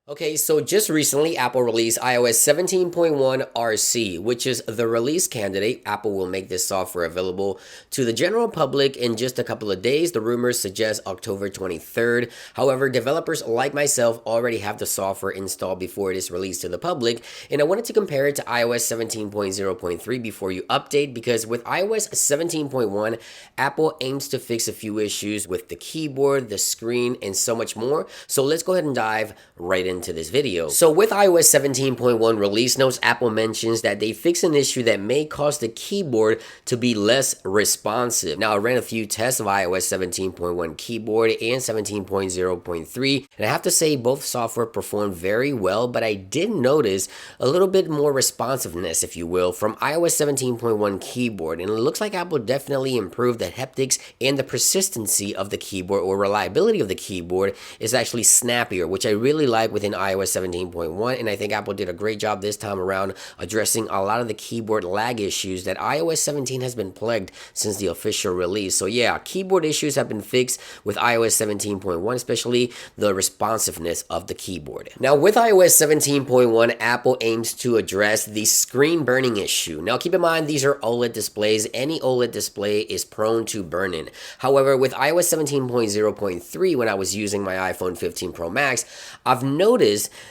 Okay, so just recently, Apple released iOS 17.1 RC, which is the release candidate. Apple will make this software available to the general public in just a couple of days. The rumors suggest October 23rd. However, developers like myself already have the software installed before it is released to the public, and I wanted to compare it to iOS 17.0.3 before you update, because with iOS 17.1, Apple aims to fix a few issues with the keyboard, the screen, and so much more. So let's go ahead and dive right into this video. So with iOS 17.1 release notes, Apple mentions that they fix an issue that may cause the keyboard to be less responsive. Now, I ran a few tests of iOS 17.1 keyboard and 17.0.3, and I have to say both software performed very well, but I did notice a little bit more responsiveness, if you will, from iOS 17.1 keyboard, and it looks like Apple definitely improved the haptics and the persistency of the keyboard, or reliability of the keyboard is actually snappier, which I really like within iOS 17.1, and I think Apple did a great job this time around addressing a lot of the keyboard lag issues that iOS 17 has been plagued since the official release. So yeah, keyboard issues have been fixed with iOS 17.1, especially the responsiveness of the keyboard. Now with iOS 17.1, Apple aims to address the screen burning issue. Now keep in mind, these are OLED displays. Any OLED display is prone to burn-in. However, with iOS 17.0.3, when I was using my iPhone 15 Pro Max, I've noticed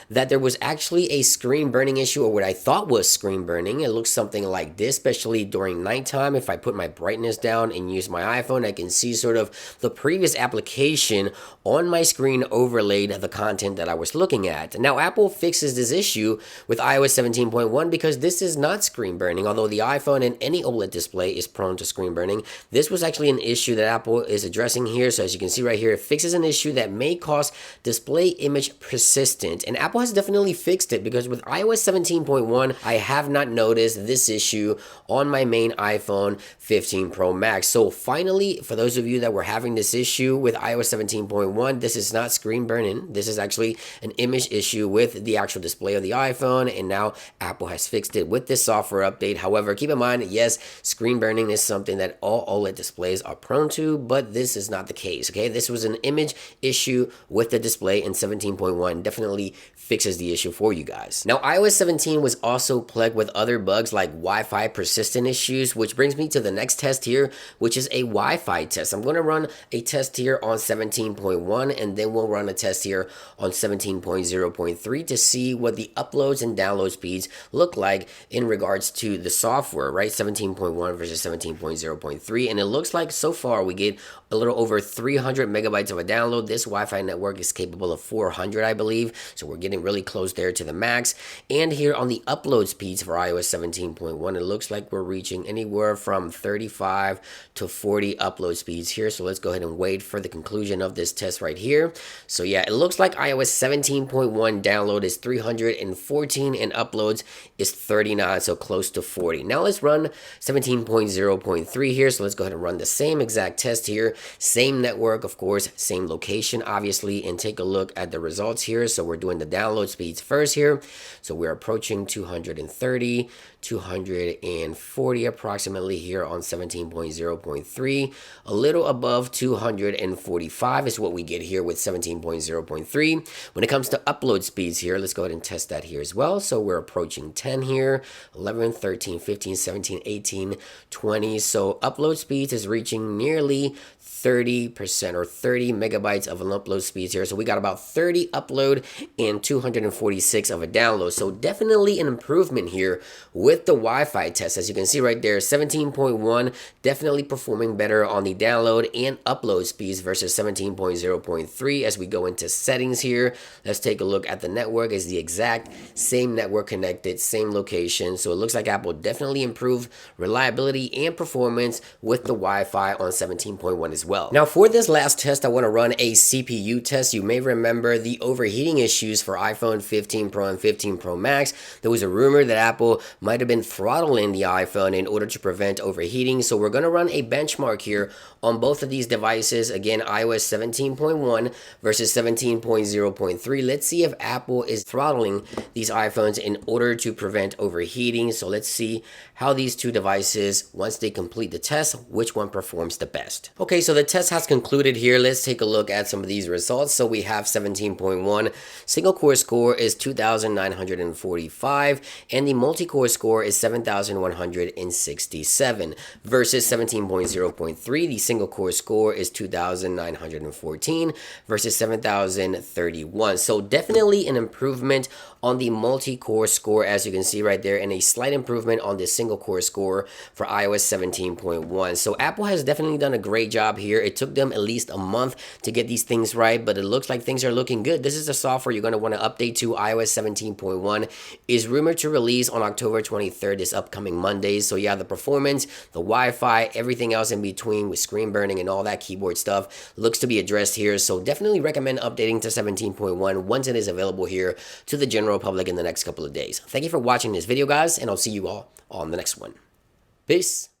that there was actually a screen burning issue, or what I thought was screen burning. It looks something like this, especially during nighttime. If I put my brightness down and use my iPhone, I can see sort of the previous application on my screen overlaid the content that I was looking at. Now, Apple fixes this issue with iOS 17.1 because this is not screen burning. Although the iPhone and any OLED display is prone to screen burning, this was actually an issue that Apple is addressing here. So as you can see right here, it fixes an issue that may cause display image persistent, and Apple has definitely fixed it, because with iOS 17.1, I have not noticed this issue on my main iPhone 15 Pro Max. So finally, for those of you that were having this issue with iOS 17.1, this is not screen burning. This is actually an image issue with the actual display of the iPhone, and now Apple has fixed it with this software update. However, keep in mind, yes, screen burning is something that all OLED displays are prone to, but this is not the case, okay? This was an image issue with the display, and 17.1 definitely fixes the issue for you guys. Now, iOS 17 was also plagued with other bugs like Wi-Fi persistent issues, which brings me to the next test here, which is a Wi-Fi test. I'm going to run a test here on 17.1, and then we'll run a test here on 17.0.3 to see what the uploads and download speeds look like in regards to the software, right? 17.1 versus 17.0.3, and it looks like so far we get a little over 300 megabytes of a download. This Wi-Fi network is capable of 400, I believe, so we're getting really close there to the max. And here on the upload speeds for iOS 17.1, it looks like we're reaching anywhere from 35 to 40 upload speeds here. So let's go ahead and wait for the conclusion of this test right here. So yeah, it looks like iOS 17.1 download is 314 and uploads is 39, so close to 40. Now let's run 17.0.3 here. So let's go ahead and run the same exact test here. Same network, of course, same location, obviously, and take a look at the results here. So we're doing the download speeds first here. So we're approaching 230, 240 approximately here on 17.0.3. A little above 245 is what we get here with 17.0.3. When it comes to upload speeds here, let's go ahead and test that here as well. So we're approaching 10 here, 11, 13, 15, 17, 18, 20. So upload speeds is reaching nearly 30% or 30 megabytes of an upload speeds here. So we got about 30 upload and 246 of a download. So definitely an improvement here with the Wi-Fi test. As you can see right there, 17.1 definitely performing better on the download and upload speeds versus 17.0.3. As we go into settings here, let's take a look at the network. It's the exact same network connected, same location. So it looks like Apple definitely improved reliability and performance with the Wi-Fi on 17.1 as well. Now for this last test, I want to run a CPU test. You may remember the overheating issues for iPhone 15 Pro and 15 Pro Max. There was a rumor that Apple might have been throttling the iPhone in order to prevent overheating. So we're going to run a benchmark here on both of these devices. Again, iOS 17.1 versus 17.0.3. Let's see if Apple is throttling these iPhones in order to prevent overheating. So let's see how these two devices, once they complete the test, which one performs the best. Okay, so the test has concluded here. Let's take a look at some of these results. So we have 17.1 Single core score is 2,945, and the multi-core score is 7,167 versus 17.0.3. The single core score is 2,914 versus 7,031. So definitely an improvement on the multi-core score, as you can see right there, and a slight improvement on the single core score for iOS 17.1. So Apple has definitely done a great job here. It took them at least a month to get these things right, but it looks like things are looking good. This is the software you're going to want to update to. iOS 17.1 is rumored to release on October 23rd, this upcoming Monday. So yeah, the performance, the Wi-Fi, everything else in between with screen burning and all that keyboard stuff looks to be addressed here. So definitely recommend updating to 17.1 once it is available here to the general public in the next couple of days. Thank you for watching this video, guys, and I'll see you all on the next one. Peace.